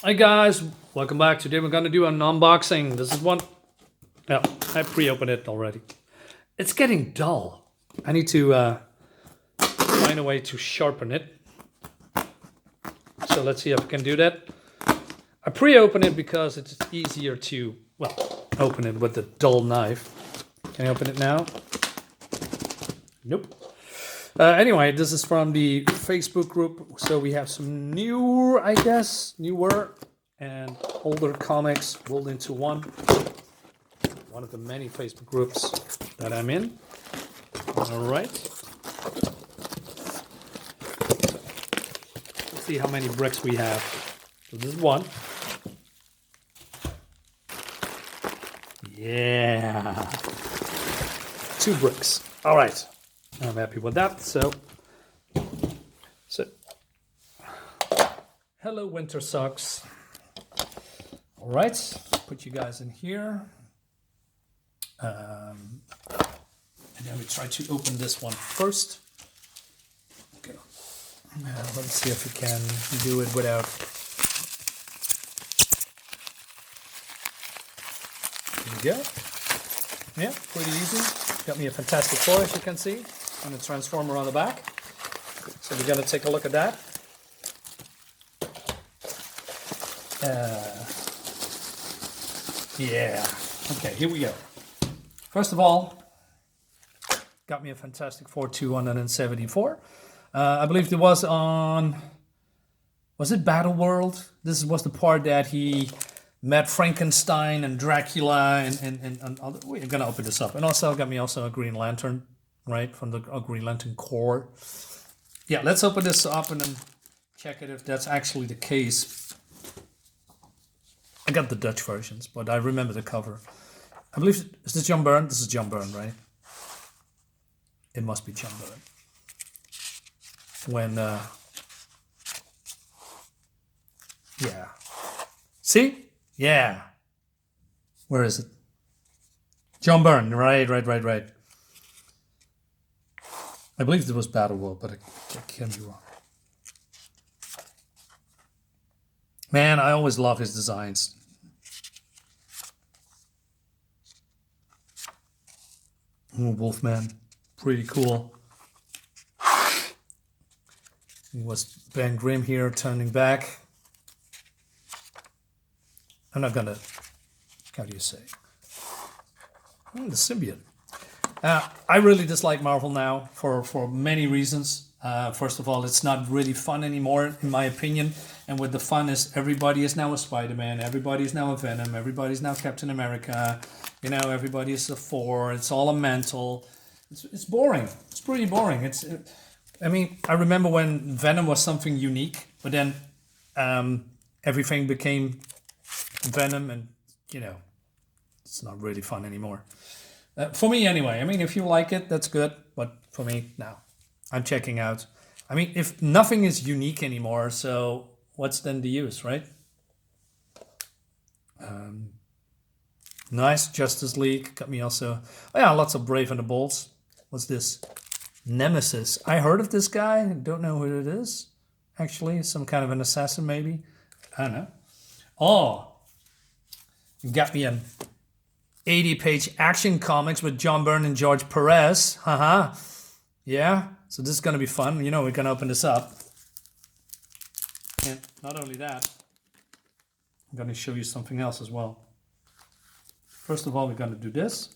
Hi guys, welcome back. Today we're gonna do an unboxing. This is one. Yeah, I pre-opened it already. It's getting dull. I need to find a way to sharpen it. So let's see if I can do that. I pre-open it because it's easier to open it with the dull knife. Can I open it now? Nope. Anyway, this is from the Facebook group. So we have some newer and older comics rolled into one of the many Facebook groups that I'm in. All right. Let's see how many bricks we have. So this is one. Yeah. 2 bricks. All right. I'm happy with that. So hello, winter socks. All right. Put you guys in here. And then we try to open this one first. Okay. Let's see if we can do it without. There we go. Yeah, pretty easy. Got me a Fantastic Four, as you can see, and a Transformer on the back. So we're gonna take a look at that. Yeah. Okay, here we go. First of all, got me a Fantastic Four 274. I believe it was on. Was it Battle World? This was the part that he met Frankenstein and Dracula and other. We're gonna open this up, and also got me a Green Lantern, right, from the Green Lantern Corps. Yeah, let's open this up and then check it if that's actually the case. I got the Dutch versions, but I remember the cover. I believe, is this John Byrne? This is John Byrne, right? It must be John Byrne. When, yeah. See? Yeah. Where is it? John Byrne, right. I believe it was Battle World, but I can't be wrong. Man, I always love his designs. Ooh, Wolfman, pretty cool. It was Ben Grimm here turning back. I'm not gonna, how do you say? The symbiote. I really dislike Marvel now for many reasons. First of all, it's not really fun anymore, in my opinion. And with the fun is everybody is now a Spider-Man, everybody is now a Venom, everybody's now Captain America. You know, everybody is a Thor. It's all a mental. It's boring. It's pretty boring. I remember when Venom was something unique, but then everything became Venom, and it's not really fun anymore. For me, anyway. I mean, if you like it, that's good. But for me, no. I'm checking out. I mean, if nothing is unique anymore, so what's then the use, right? Nice. Justice League. Got me also. Oh, yeah, lots of Brave and the Bolts. What's this? Nemesis. I heard of this guy. Don't know who it is. Actually, some kind of an assassin, maybe. I don't know. Oh, got me an 80-page action comics with John Byrne and George Perez. Haha. Yeah. So this is going to be fun. You know, we're going to open this up. And not only that, I'm going to show you something else as well. First of all, we're going to do this.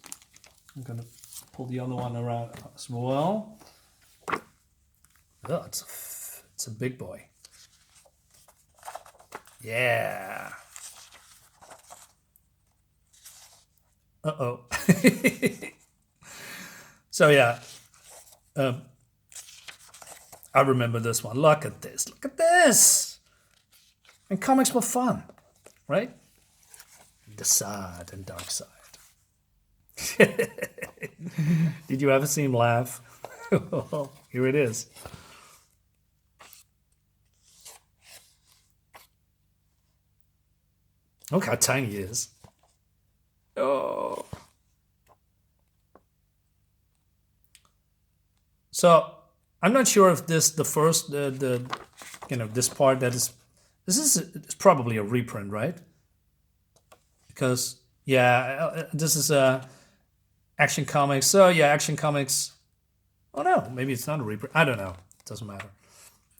I'm going to pull the other one around as well. Oh, it's a big boy. Yeah. Uh-oh. So yeah, I remember this one. Look at this. Look at this. And comics were fun, right? The side and dark side. Did you ever see him laugh? Here it is. Look how tiny he is. Oh. So I'm not sure if this the first this part that is This is it's probably a reprint, right? Because yeah, this is Action Comics. So yeah, Action Comics. Oh no, maybe it's not a reprint. I don't know. It doesn't matter.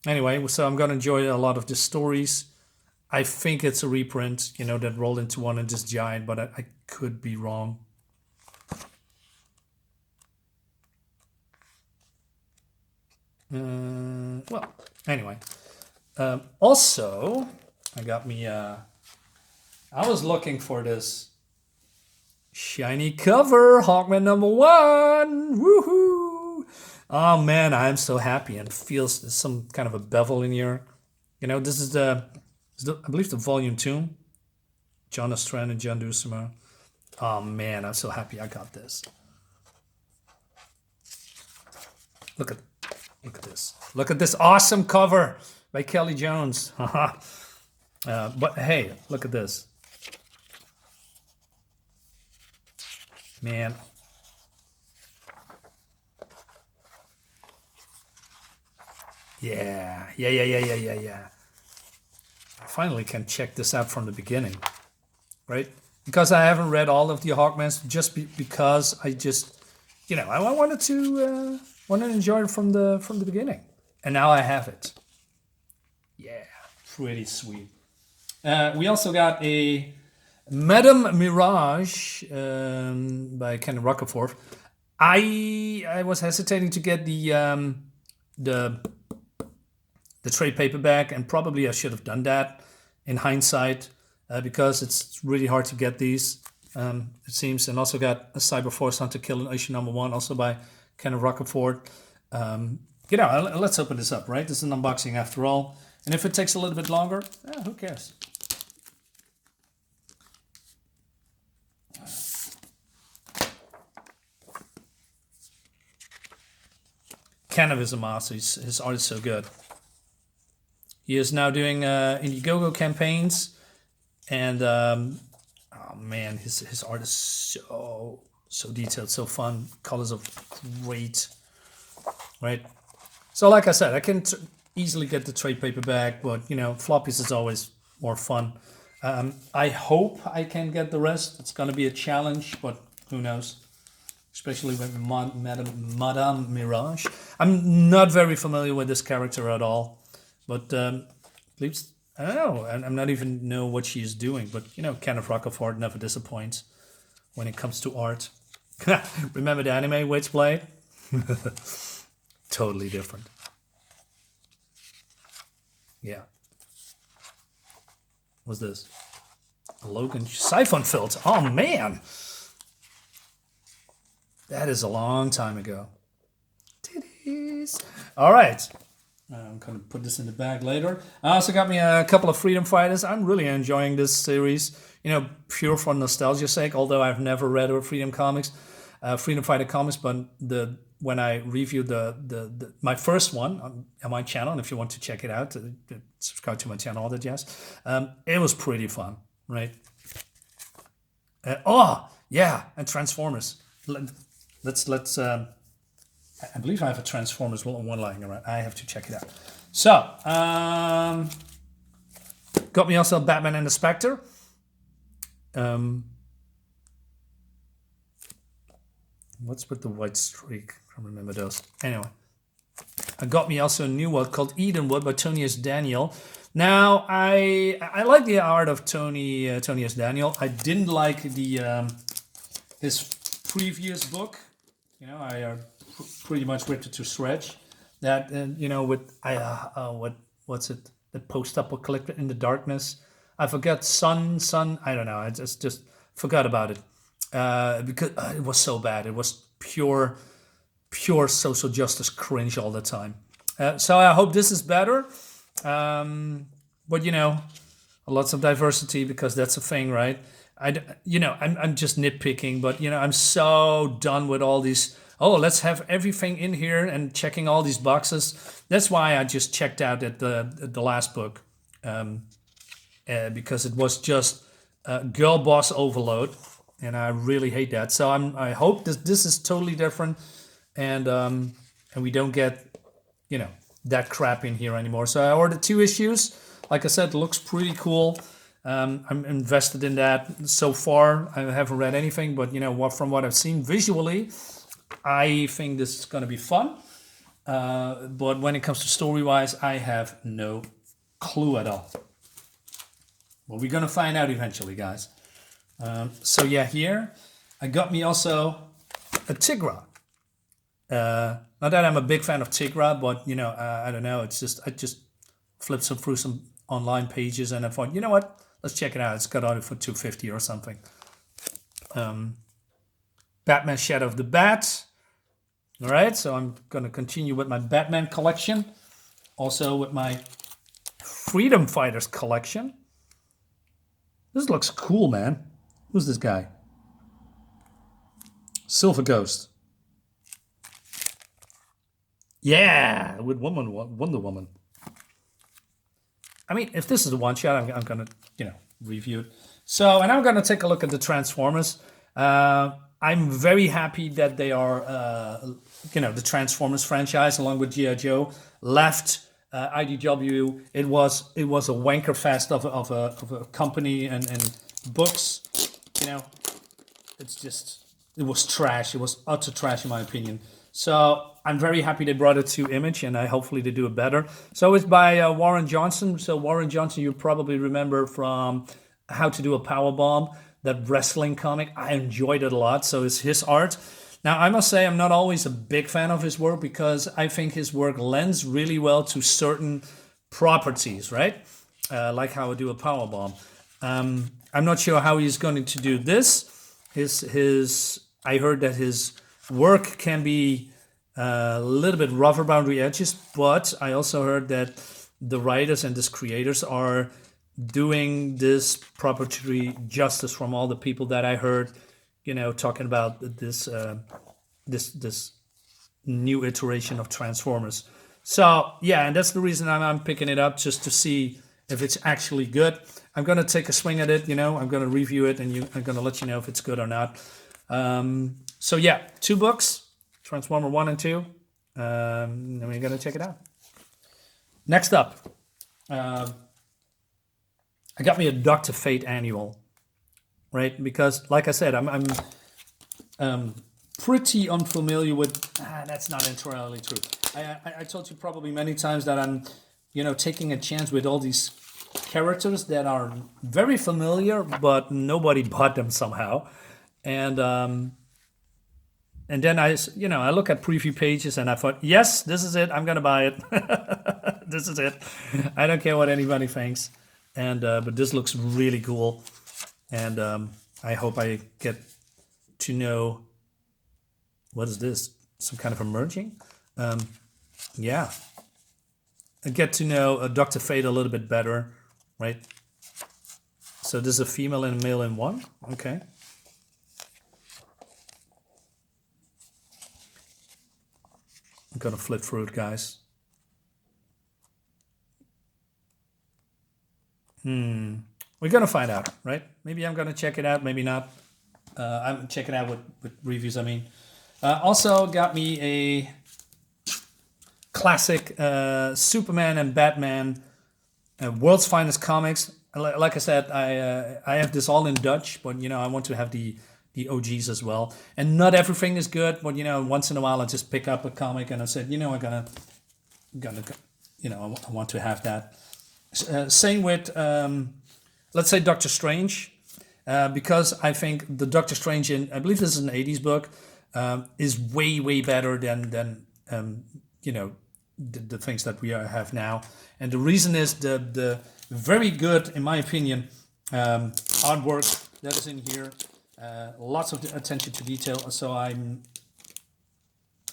Anyway, so I'm gonna enjoy a lot of the stories. I think it's a reprint, that rolled into one and just giant, but I could be wrong. Well, anyway. Also, I got me. I was looking for this shiny cover, Hawkman #1. Woohoo! Oh man, I'm so happy, and feels there's some kind of a bevel in here. This is I believe the volume 2. John Ostrand and John Dusima. Oh man, I'm so happy I got this. Look at this. Look at this awesome cover by Kelly Jones. But hey, look at this. Man. Yeah. I finally can check this out from the beginning, right? Because I haven't read all of the Hawkmans, just because I just, I wanted to enjoy it from the beginning, and now I have it. Yeah, pretty sweet. We also got a Madame Mirage by Ken Rockeforth. I was hesitating to get the trade paperback, and probably I should have done that in hindsight, because it's really hard to get these, it seems. And also got a Cyberforce Hunter Kill in issue #1, also by Ken Rockeforth. Let's open this up, right? This is an unboxing after all. And if it takes a little bit longer, who cares? Ken is a master. His art is so good. He is now doing Indiegogo campaigns, and oh man, his art is so detailed, so fun. Colors are great, right? So like I said, I can easily get the trade paperback, but floppies is always more fun. I hope I can get the rest. It's gonna be a challenge, but who knows? Especially with Madame Mirage. I'm not very familiar with this character at all. But please, I don't know. I'm not even know what she is doing. But Kenneth Rockeforth never disappoints when it comes to art. Remember the anime Witchblade? Totally different. Yeah. What's this? A Logan siphon filter. Oh man, that is a long time ago. Titties. All right. I'm going to put this in the bag later. I also got me a couple of Freedom Fighters. I'm really enjoying this series, pure for nostalgia's sake, although I've never read Freedom Fighter comics, but when I reviewed my first one on my channel, and if you want to check it out, subscribe to my channel, all that jazz, it was pretty fun, right? And Transformers. Let's I believe I have a Transformers one lying around. I have to check it out. So, got me also Batman and the Spectre. What's with the white streak? I can't remember those. Anyway, I got me also a new one called Edenwood by Tony S. Daniel. Now, I like the art of Tony S. Daniel. I didn't like his previous book. I pretty much ripped it to shreds. That what's it? The post-apocalyptic in the darkness. I forgot sun. I don't know. I just forgot about it because it was so bad. It was pure social justice cringe all the time. So I hope this is better. But lots of diversity, because that's a thing, right? I'm just nitpicking, but I'm so done with all these. Oh, let's have everything in here and checking all these boxes. That's why I just checked out at the last book, because it was just girl boss overload, and I really hate that. So I hope this is totally different, and we don't get that crap in here anymore. So I ordered 2 issues. like I said, it looks pretty cool. I'm invested in that so far. I haven't read anything, but from what I've seen visually, I think this is going to be fun. But when it comes to story-wise, I have no clue at all. Well, we're going to find out eventually, guys. So yeah, here I got me also a Tigra. Not that I'm a big fan of Tigra, but I don't know. It's just I just flipped through some online pages and I thought, you know what? Let's check it out. It's got on it for $250 or something. Batman Shadow of the Bat. All right, so I'm gonna continue with my Batman collection, also with my Freedom Fighters collection. This looks cool, man. Who's this guy? Silver Ghost. Yeah, with Wonder Woman. I mean, if this is a one shot, I'm gonna review it. So, and I'm gonna take a look at the Transformers. I'm very happy that they are, the Transformers franchise, along with GIJoe, left IDW. It was a wanker fest of a company and books. It was trash. It was utter trash in my opinion. So I'm very happy they brought it to Image, and hopefully they do it better. So it's by Warren Johnson. So Warren Johnson, you probably remember from How to Do a Powerbomb, that wrestling comic. I enjoyed it a lot. So it's his art. Now, I must say I'm not always a big fan of his work because I think his work lends really well to certain properties, right? Like How I Do a Powerbomb. I'm not sure how he's going to do this. I heard that his work can be a little bit rough around the edges, but I also heard that the writers and the creators are doing this property justice from all the people that I heard, talking about this new iteration of Transformers. So yeah, and that's the reason I'm picking it up, just to see if it's actually good. I'm gonna take a swing at it, I'm gonna review it, and I'm gonna let you know if it's good or not. So yeah, 2 books, Transformer 1 and 2. And we're gonna check it out. Next up, I got me a Dr. Fate annual, right? Because, like I said, I'm pretty unfamiliar with. That's not entirely true. I told you probably many times that I'm, taking a chance with all these characters that are very familiar, but nobody bought them somehow, and then I look at preview pages and I thought, yes, this is it. I'm gonna buy it. This is it. I don't care what anybody thinks. And but this looks really cool, and I hope I get to know, what is this? Some kind of emerging? Yeah, I get to know Dr. Fate a little bit better, right? So this is a female and a male in one. Okay. I'm gonna flip through it, guys. We're gonna find out, right? Maybe I'm gonna check it out, maybe not. I'm checking out with reviews. I mean, also got me a classic Superman and Batman, World's Finest Comics. Like I said, I have this all in Dutch, but I want to have the OGs as well. And not everything is good, but once in a while I just pick up a comic and I said, I want to have that. Same with, let's say, Doctor Strange, because I think the Doctor Strange I believe this is an 80s book, is way, way better than the things that we have now. And the reason is the very good, in my opinion, artwork that is in here. Lots of attention to detail. So I'm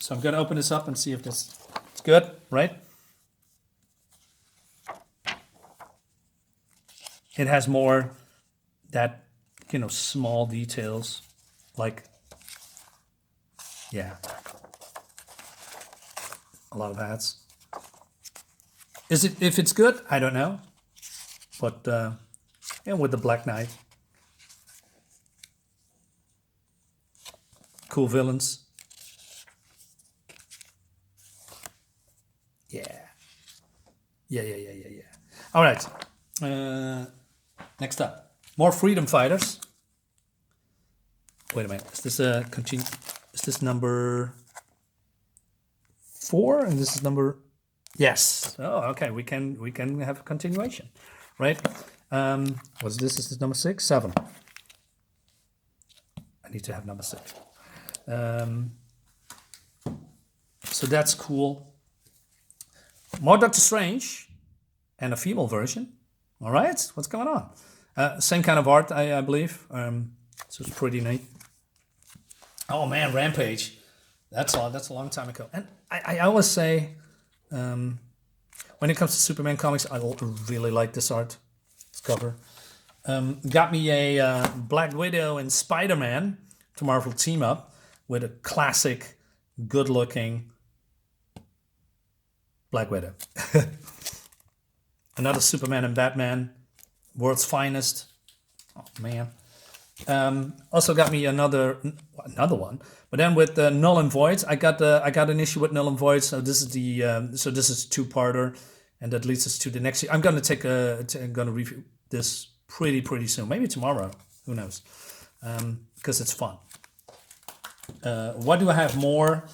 going to open this up and see if it's good, right? It has more that, small details, like, yeah, a lot of hats. If it's good? I don't know. But, with the Black Knight. Cool villains. Yeah. Yeah. All right. Next up, more freedom fighters. Wait a minute. Is this a continue? Is this number 4? And this is number. Yes. Oh, okay. We can have a continuation, right? What's this? Is this number 6, 7? I need to have number 6. So that's cool. More Doctor Strange, and a female version. All right. What's going on? Same kind of art, I believe. So it's pretty neat. Oh man, Rampage. That's a long time ago. And I always say, when it comes to Superman comics, I really like this art. This cover. Got me a Black Widow and Spider-Man to Marvel team up with a classic, good-looking Black Widow. Another Superman and Batman, world's finest. Oh man. Also got me another one, but then with the Null and Void, I got an issue with Null and Void. So this is the this is a 2-parter, and that leads us to the next. I'm gonna I'm gonna review this pretty soon, maybe tomorrow. Who knows? Because it's fun. What do I have more?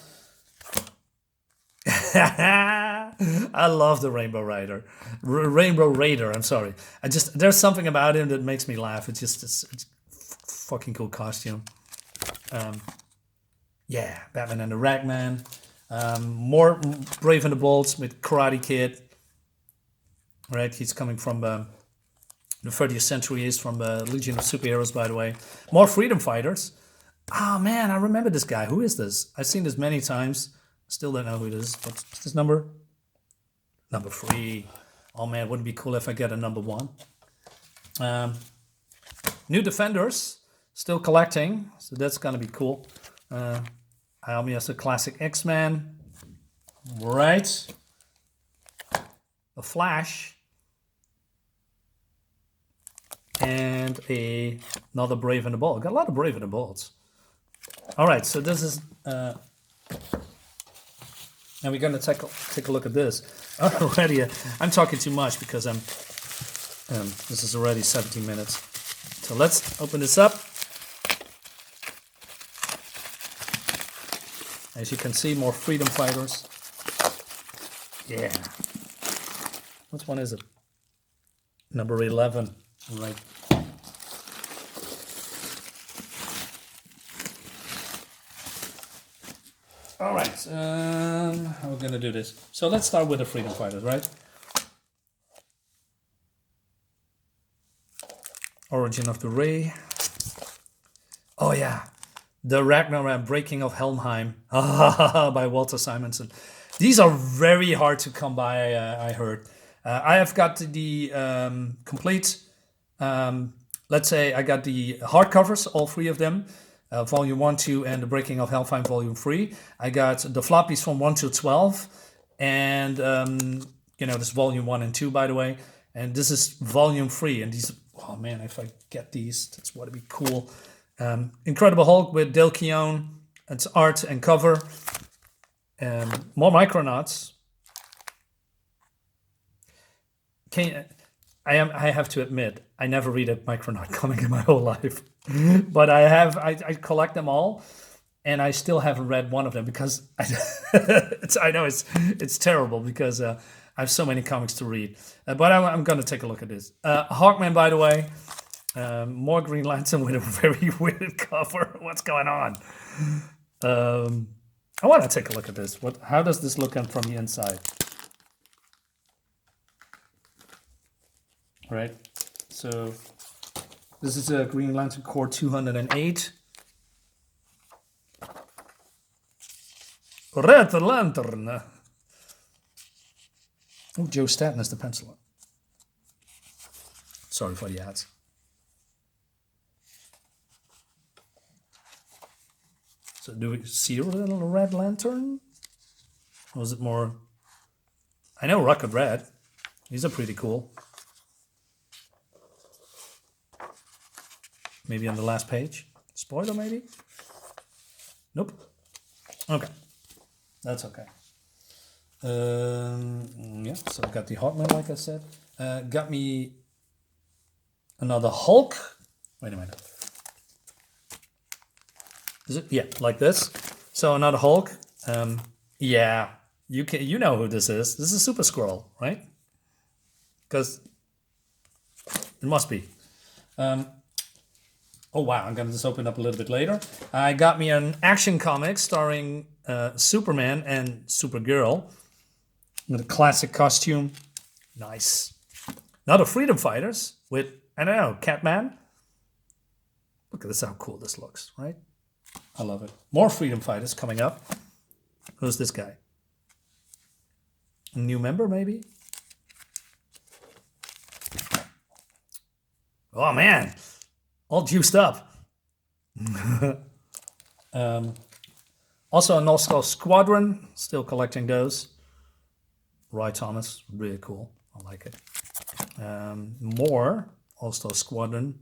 I love the Rainbow Rider. Rainbow Raider. I'm sorry. There's something about him that makes me laugh. It's fucking cool costume. Yeah, Batman and the Ragman. More Brave and the Bold with Karate Kid. Right, he's coming from the 30th century. He's from the Legion of Superheroes, by the way. More Freedom Fighters. Oh man, I remember this guy. Who is this? I've seen this many times. Still don't know who it is. What's this number? Number 3. Oh man, wouldn't it be cool if I get a number 1? New Defenders. Still collecting, so that's gonna be cool. Hayami has a classic X-Men, right? The Flash, and another Brave and the Bold. Got a lot of Brave and the Bolds. All right, so this is. Now we're gonna take a look at this. Already, I'm talking too much because this is already 17 minutes. So let's open this up. As you can see, more Freedom Fighters. Yeah. Which one is it? Number 11. Right. All right. How are we going to do this? So let's start with the Freedom Fighters, right? Origin of the Ray. Oh, yeah. The Ragnarok Breaking of Helmheim by Walter Simonson. These are very hard to come by, I heard. I have got the complete, let's say I got the hardcovers, all 3 of them. Volume 1, 2, and The Breaking of Helmheim, Volume 3. I got the floppies from 1 to 12. And, this is Volume 1 and 2, by the way. And this is Volume 3. And these, oh man, if I get these, that's what would be cool. Incredible Hulk with Dale Keown. It's art and cover. More Micronauts. I have to admit, I never read a Micronaut comic in my whole life. But I collect them all. And I still haven't read one of them because I know it's terrible because I have so many comics to read. But I'm going to take a look at this. Hawkman, by the way. More Green Lantern with a very weird cover. What's going on? I want to take a look at this. How does this look from the inside? Right. So this is a Green Lantern Corps 208. Red Lantern. Oh, Joe Staton is the penciler. Sorry for the ads. So do we see a little Red Lantern? Or was it more... I know Rocket Red. These are pretty cool. Maybe on the last page. Spoiler, maybe? Nope. Okay. That's okay. Yeah, so I got the Hawkman, like I said. Got me Another Hulk. Wait a minute. Is it? Yeah, like this. So another Hulk. Yeah, you know who this is. This is Super Skrull, right? Because it must be. Oh wow, I'm gonna just open up a little bit later. I got me an action comic starring Superman and Supergirl with a classic costume. Nice. Another Freedom Fighters with, I don't know, Catman. Look at this, how cool this looks, right? I love it. More Freedom Fighters coming up. Who's this guy? A new member, maybe? Oh man, all juiced up. Also a Null Squadron, still collecting those. Roy Thomas, really cool. I like it. More All-Star Squadron.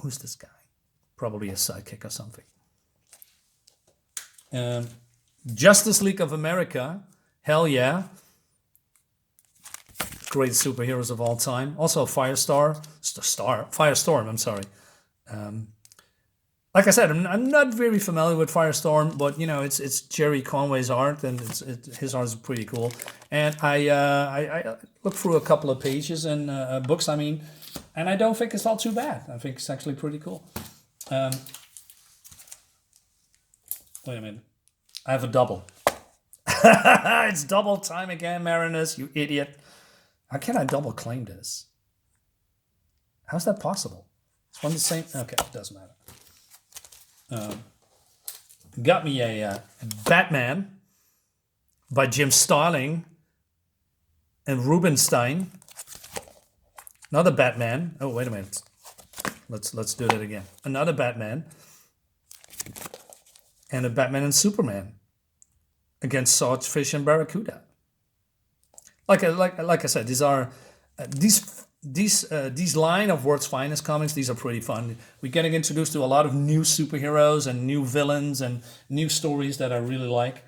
Who's this guy? Probably a sidekick or something. Justice League of America. Hell yeah. Great superheroes of all time. Also Firestorm, I'm sorry. Like I said, I'm not very familiar with Firestorm, but you know it's Jerry Conway's art, and his art is pretty cool. And I looked through a couple of pages and books. I mean, and I don't think it's all too bad. I think it's actually pretty cool. Wait a minute, I have a double. It's double time again, Marinus, you idiot. How can I double claim this? How's that possible? It's one the same. Okay, it doesn't matter. Got me a Batman by Jim Starlin and Rubenstein. Another Batman. Oh, wait a minute. Let's do that again. Another Batman and a Batman and Superman against Swordfish and Barracuda. Like I said, these are these line of World's Finest comics. These are pretty fun. We're getting introduced to a lot of new superheroes and new villains and new stories that I really like.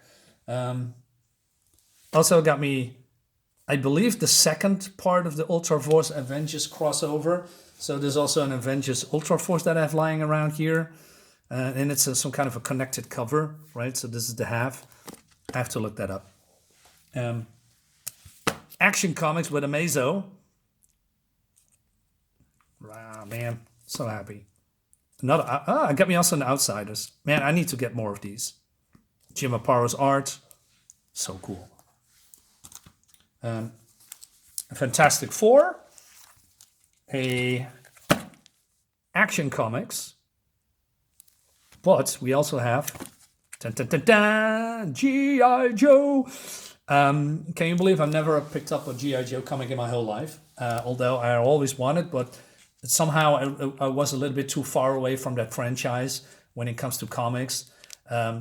Also got me, I believe, the second part of the Ultra Force Avengers crossover. So there's also an Avengers Ultra Force that I have lying around here, and it's some kind of a connected cover, right? So this is the half. I have to look that up. Action Comics with Amazo. Ah, man, so happy. Another, I got me also an Outsiders. Man, I need to get more of these. Jim Aparo's art, so cool. Fantastic Four, a Action Comics, but we also have GIJoe. Can you believe I've never picked up a GIJoe comic in my whole life? Although I always wanted, but somehow I was a little bit too far away from that franchise when it comes to comics.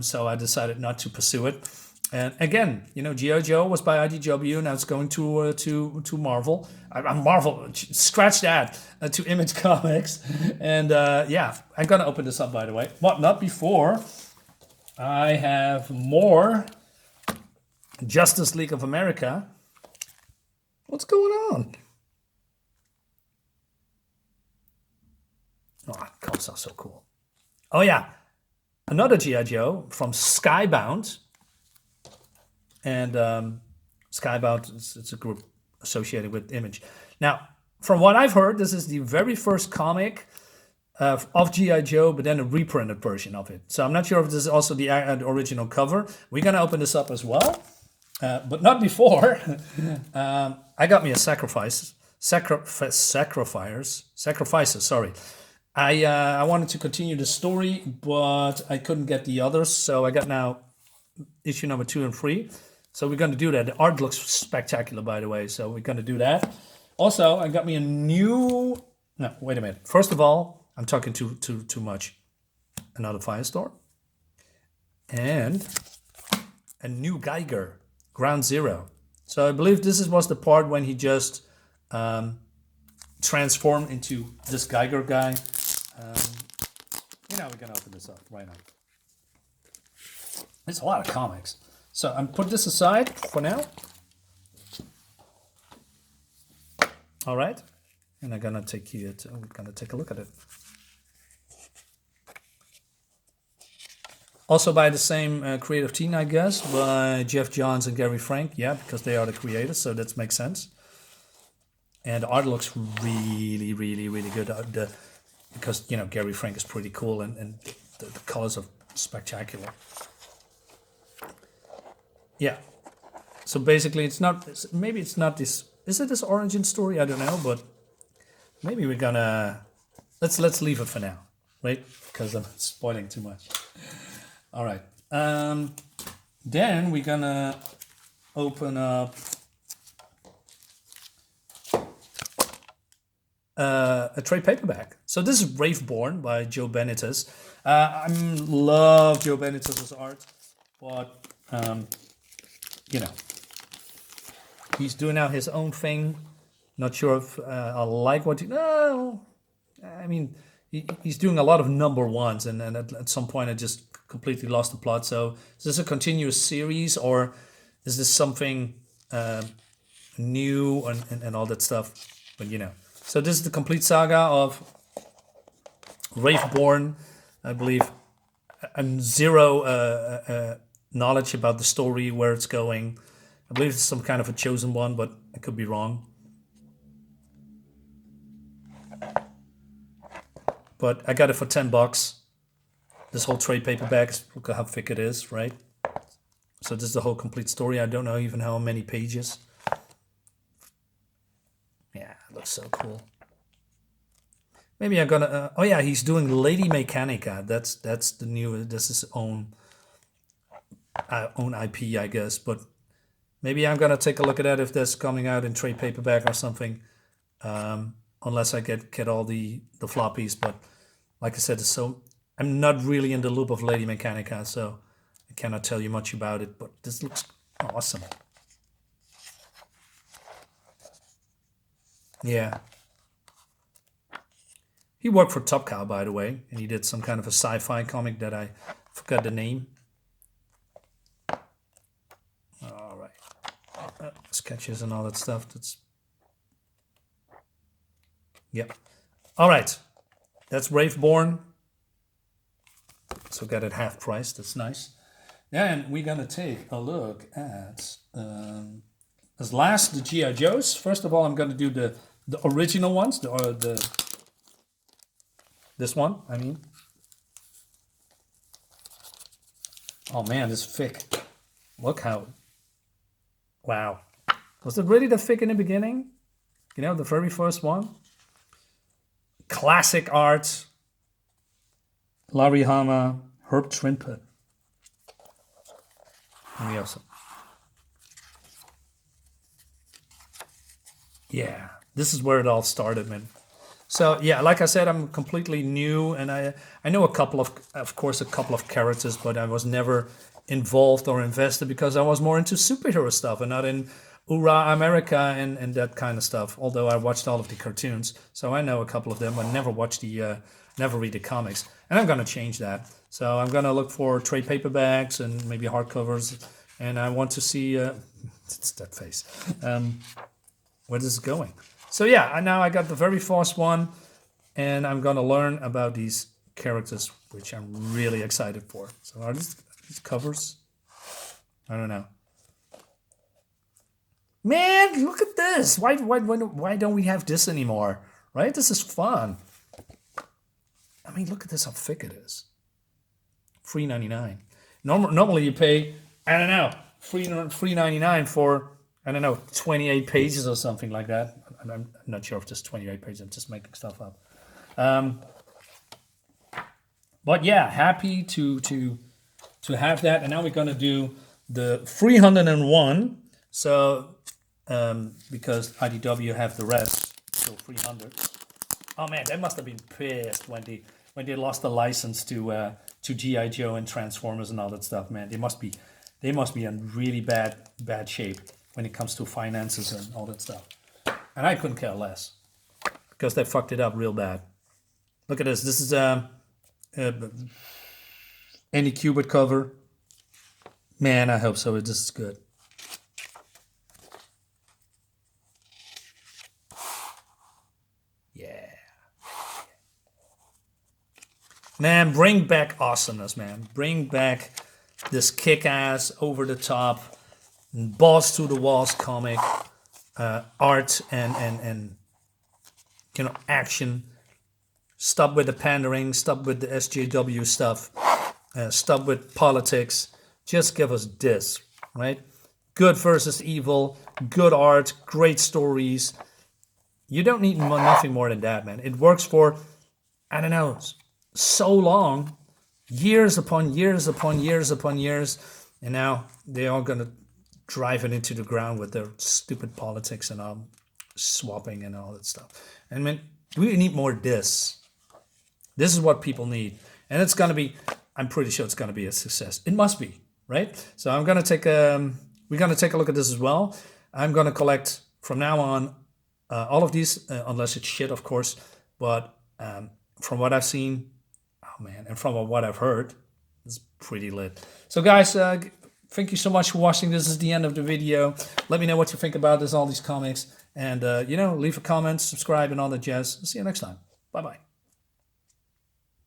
So I decided not to pursue it. And again, you know, GIJoe was by IDW, now it's going to Marvel. Marvel, scratch that, to Image Comics. And yeah, I'm gonna open this up, by the way. But not before I have more Justice League of America. What's going on? Oh, cops are so cool. Oh yeah, another GIJoe from Skybound. And Skybound, it's a group associated with Image. Now, from what I've heard, this is the very first comic of GIJoe, but then a reprinted version of it. So I'm not sure if this is also the original cover. We're gonna open this up as well, but not before. I got me a sacrifices. Sorry. I wanted to continue the story, but I couldn't get the others, so I got now issue number 2 and 3. So we're going to do that. The art looks spectacular, by the way, so we're going to do that. Also, I got me a new... No, wait a minute. First of all, I'm talking too much. Another Firestorm. And a new Geiger, Ground Zero. So I believe this was the part when he just transformed into this Geiger guy. You know, we're going to open this up right now. It's a lot of comics. So I'm put this aside for now. All right, and I'm gonna take you. We're gonna take a look at it. Also by the same creative team, I guess, by Jeff Johns and Gary Frank. Yeah, because they are the creators, so that makes sense. And the art looks really, really, really good. Because Gary Frank is pretty cool, and the colors are spectacular. Yeah. So basically, it's not. Maybe it's not this. Is it this origin story? I don't know, but maybe we're gonna let's leave it for now, right? Because I'm spoiling too much. All right. Then we're gonna open up a trade paperback. So this is Wraithborn by Joe Benitez. I love Joe Benitez's art, but he's doing now his own thing. Not sure if I like what he. No, I mean he's doing a lot of number ones, and at some point I just completely lost the plot. So is this a continuous series, or is this something new and all that stuff? But so this is the complete saga of Wraithborn. I believe I'm zero knowledge about the story, where it's going. I believe it's some kind of a chosen one, but I could be wrong. But I got it for $10. This whole trade paperback, look how thick it is, right? So this is the whole complete story. I don't know even how many pages. Yeah, it looks so cool. Maybe I'm gonna. Oh yeah, he's doing Lady Mechanica. That's the new. This is his own IP, I guess. But maybe I'm gonna take a look at that if that's coming out in trade paperback or something. Unless I get all the floppies. But like I said, so I'm not really in the loop of Lady Mechanica, so I cannot tell you much about it. But this looks awesome. Yeah. He worked for Top Cow, by the way, and he did some kind of a sci-fi comic that I forgot the name. All right. Sketches and all that stuff. Yep. All right. That's Wraithborn. So got it half price. That's nice. Yeah, and we're going to take a look at, as last, the GIJoes. First of all, I'm going to do the original ones, this one, I mean. Oh man, this is thick. Look how, wow. Was it really that thick in the beginning? The very first one? Classic art. Larry Hama, Herb Trimpe. And we have some. Yeah, this is where it all started, man. So yeah, like I said, I'm completely new, and I know a couple of characters, but I was never involved or invested because I was more into superhero stuff and not in Ura America and that kind of stuff. Although I watched all of the cartoons, so I know a couple of them, but never read the comics. And I'm gonna change that. So I'm gonna look for trade paperbacks and maybe hardcovers, and I want to see it's that face. Where this is going. So yeah, now I got the very first one, and I'm gonna learn about these characters, which I'm really excited for. So are these covers? I don't know. Man, look at this! Why don't we have this anymore? Right? This is fun. I mean, look at this, how thick it is. $3.99. Normally you pay, I don't know, $3.99 for, I don't know, 28 pages or something like that. I'm not sure if there's 28 pages. I'm just making stuff up. But yeah, happy to have that. And now we're gonna do the 301. So because IDW have the rest, so 300. Oh man, they must have been pissed when they lost the license to GIJoe and Transformers and all that stuff. Man, they must be in really bad shape when it comes to finances and all that stuff. And I couldn't care less because they fucked it up real bad. Look at this. This is any Qubit cover. Man, I hope so. This is good. Man, bring back awesomeness, man. Bring back this kick-ass, over-the-top, balls to the walls comic art and action. Stop with the pandering. Stop with the SJW stuff. Stop with politics. Just give us this, right? Good versus evil. Good art. Great stories. You don't need nothing more than that, man. It works for, I don't know, so long. Years upon years upon years upon years. And now they're all going to drive it into the ground with their stupid politics and swapping and all that stuff. And man, we need more of this. This is what people need. And it's going to be, I'm pretty sure it's going to be a success. It must be, right? So I'm going to take we're going to take a look at this as well. I'm going to collect from now on all of these, unless it's shit, of course. But from what I've seen, oh man, and from what I've heard, it's pretty lit. So guys, thank you so much for watching. This is the end of the video. Let me know what you think about this, all these comics. And, leave a comment, subscribe, and all that jazz. See you next time. Bye-bye.